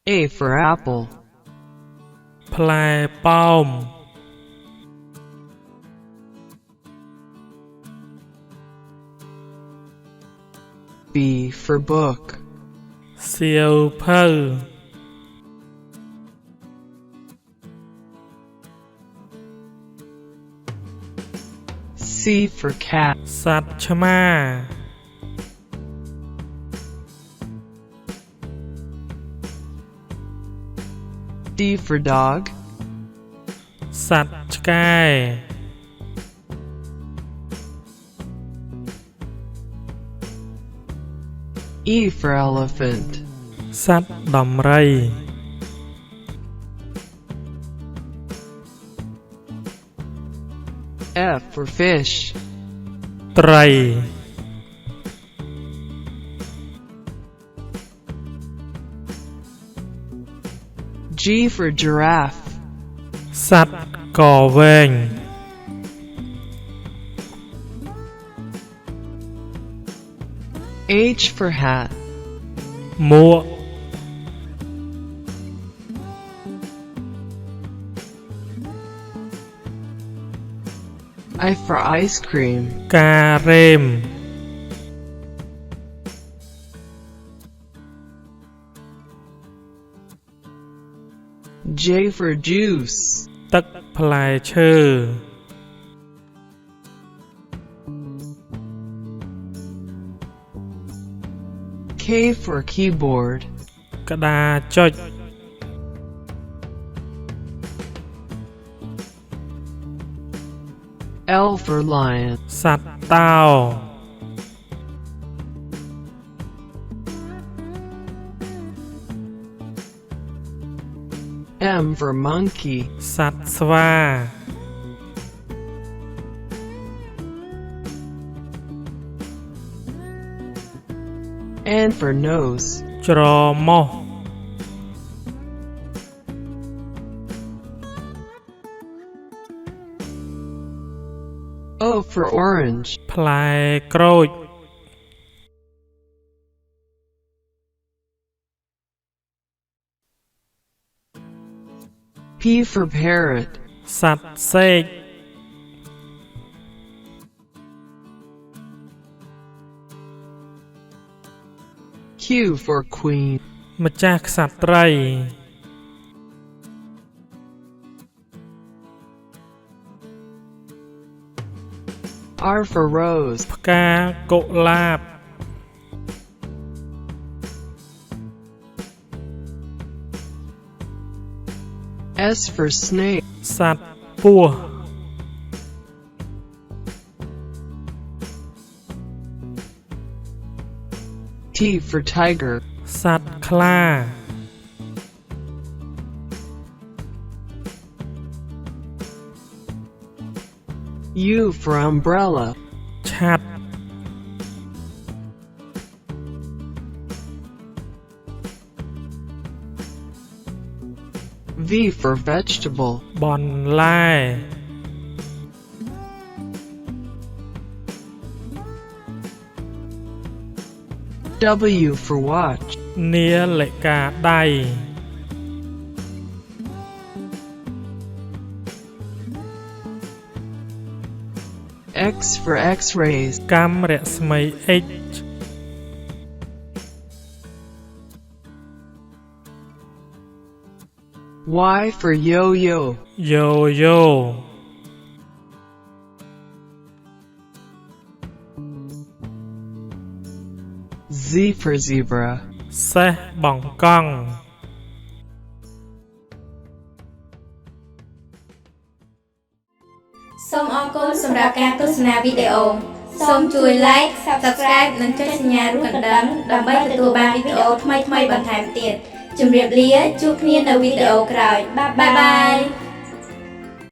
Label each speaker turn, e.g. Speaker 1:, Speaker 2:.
Speaker 1: A for apple.
Speaker 2: ផ្លែប៉ោម
Speaker 1: B for book.
Speaker 2: សៀវភៅ
Speaker 1: C for cat.
Speaker 2: សត្វឆ្មា
Speaker 1: D for dog.
Speaker 2: សត្វឆ្កែ
Speaker 1: E for elephant.
Speaker 2: សត្វដំរី
Speaker 1: F for fish.
Speaker 2: ត្រី
Speaker 1: G for giraffe.
Speaker 2: សត្វកវែង
Speaker 1: H for hat.
Speaker 2: មួក
Speaker 1: I for ice cream.
Speaker 2: ការ៉េម
Speaker 1: J for juice.
Speaker 2: ទឹកផ្លែឈើ
Speaker 1: K for keyboard.
Speaker 2: ក្តារចុច
Speaker 1: L for lion.
Speaker 2: សត្វតោ
Speaker 1: M for monkey.
Speaker 2: សត្វស្វា
Speaker 1: N for nose.
Speaker 2: ច្រមុះ
Speaker 1: O for orange.
Speaker 2: ផ្លែក្រូច
Speaker 1: P for parrot.
Speaker 2: សត្វសេក
Speaker 1: Q for queen.
Speaker 2: ម្ចាស់ក្សត្រី
Speaker 1: R for rose.
Speaker 2: ផ្កាកុលាប
Speaker 1: S for snake.
Speaker 2: សត្វពស់
Speaker 1: T for tiger.
Speaker 2: សត្វខ្លា
Speaker 1: U for umbrella.
Speaker 2: ឆ័ត្រ
Speaker 1: V for vegetable.
Speaker 2: បន្លែ
Speaker 1: W for watch.
Speaker 2: នាឡិកាដៃ
Speaker 1: X for x-rays.
Speaker 2: កាំរស្មី X
Speaker 1: Y for yo-yo.
Speaker 2: យ៉ូយ៉ូ
Speaker 1: Z for zebra.
Speaker 2: សេះបង្កង់
Speaker 3: សូមអរគុណសម្រាប់ការទស្សនាវីដេអូ សូមជួយ Like Subscribe និងចុចសញ្ញារូបកណ្ដឹងដើម្បីទទួលបានវីដេអូថ្មីៗបន្ថែមទៀត ជម្រាបលាជួបគ្នានៅវីដេអូក្រោយ Bye bye